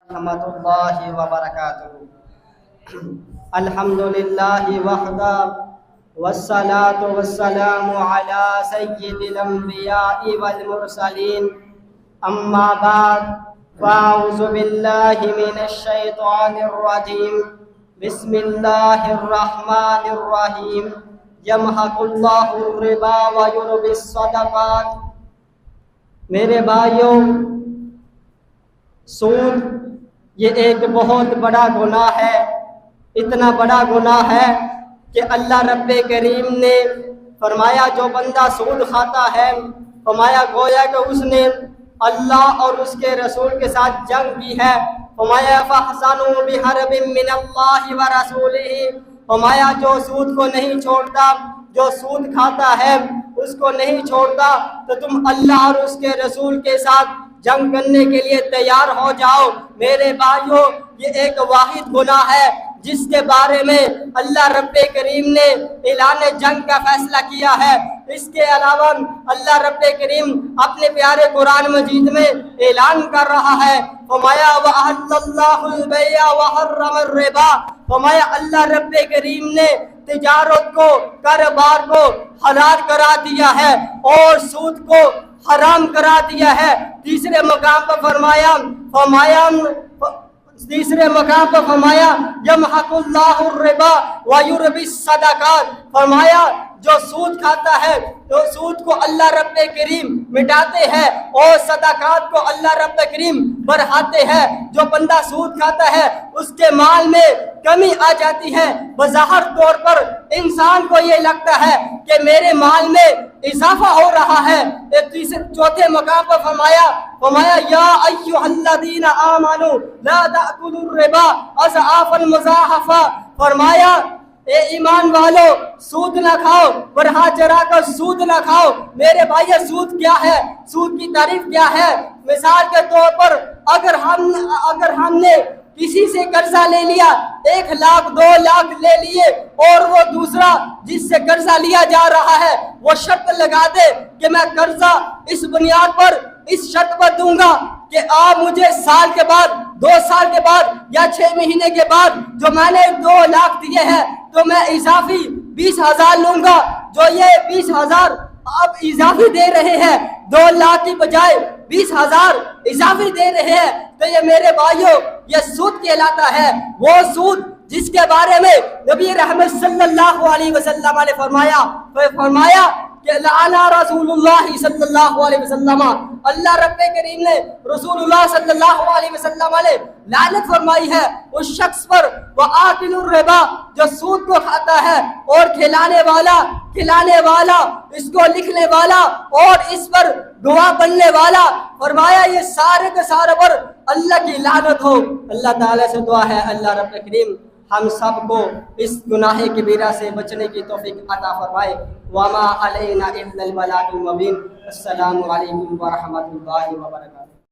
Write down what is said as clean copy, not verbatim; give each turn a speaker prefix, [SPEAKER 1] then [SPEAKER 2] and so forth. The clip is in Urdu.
[SPEAKER 1] ورحمۃ اللہ وبرکاتہ۔ الحمد للہ وحدہ والصلاة والسلام علی سید الانبیاء والمرسلین، اما بعد فاعوذ باللہ من الشیطان الرجیم، بسم اللہ الرحمن الرحیم، یمحق اللہ الربا ویربی الصدقات۔ میرے بھائیوں، سود یہ ایک بہت بڑا گناہ ہے، اتنا بڑا گناہ ہے کہ اللہ رب کریم نے فرمایا جو بندہ سود کھاتا ہے، فرمایا گویا کہ اس نے اللہ اور اس کے رسول کے ساتھ جنگ کی ہے۔ فرمایا فَأَحْسَنُوا بِحَرْبٍ مِّنَ اللَّهِ وَرَسُولِهِ، فرمایا جو سود کو نہیں چھوڑتا، جو سود کھاتا ہے اس کو نہیں چھوڑتا، تو تم اللہ اور اس کے رسول کے ساتھ جنگ کرنے کے لیے تیار ہو جاؤ۔ میرے بھائیوں، یہ ایک واحد گناہ ہے جس کے بارے میں اللہ رب کریم نے اعلان جنگ کا فیصلہ کیا ہے۔ اس کے علاوہ اللہ رب کریم اپنے پیارے قرآن مجید میں اعلان کر رہا ہے، فرمایا وَأَحَلَّ اللَّهُ الْبَيْعَ وَحَرَّمَ الرِّبَا، فرمایا اللہ رب کریم نے تجارت کو، کاروبار کو حلال کرا دیا ہے اور سود کو حرام کرا دیا ہے۔ تیسرے مقام پر فرمایا یمحق اللہ الربا ویربی الصدقات، فرمایا جو سود کھاتا ہے تو سود کو اللہ رب کریم مٹاتے ہیں اور صدقات کو اللہ رب کریم بڑھاتے ہیں۔ جو بندہ سود کھاتا ہے اس کے مال میں کمی آ جاتی ہے، بظاہر طور پر انسان کو یہ لگتا ہے کہ میرے مال میں اضافہ ہو رہا ہے۔ چوتھے مقام پر فرمایا یا ایھا الذین آمنوا لا تأکلوا الربا اضعافا مضاعفا، فرمایا اے ایمان والو سود نہ کھاؤ، بڑھا چڑھا کر سود نہ کھاؤ۔ میرے بھائی، سود کیا ہے؟ سود کی تعریف کیا ہے؟ مثال کے طور پر اگر ہم نے کسی سے قرضہ لے لیا، 1 لاکھ 2 لاکھ لے لیے، اور وہ دوسرا جس سے قرضہ لیا جا رہا ہے وہ شرط لگا دے کہ میں قرضہ اس بنیاد پر، اس شرط پر دوں گا کہ آپ مجھے سال کے بعد، 2 سال کے بعد یا 6 مہینے کے بعد جو میں نے 2 لاکھ دیے ہیں تو میں اضافی 20,000 لوں گا۔ جو یہ 20,000 آپ اضافی دے رہے ہیں، 2 لاکھ کی بجائے 20,000 اضافی دے رہے ہیں، تو یہ میرے بھائیوں یہ سود کہلاتا ہے۔ وہ سود جس کے بارے میں نبی رحمت صلی اللہ علیہ وسلم نے فرمایا کہ لعنا رسول اللہ صلی اللہ علیہ وسلم، اللہ رب کریم نے رسول اللہ صلی اللہ علیہ وسلم نے لعنت فرمائی ہے اس شخص پر، وآکل الربا، جو سود کو کھاتا ہے اور کھلانے والا، اس کو لکھنے والا اور اس پر گواہ بننے والا، فرمایا یہ سارے کے سارے پر اللہ کی لعنت ہو۔ اللہ تعالیٰ سے دعا ہے اللہ رب کریم ہم سب کو اس گناہ کبیرہ سے بچنے کی توفیق عطا فرمائے۔ وما علینا الا البلاغ المبین۔ السلام علیکم ورحمۃ اللہ وبرکاتہ۔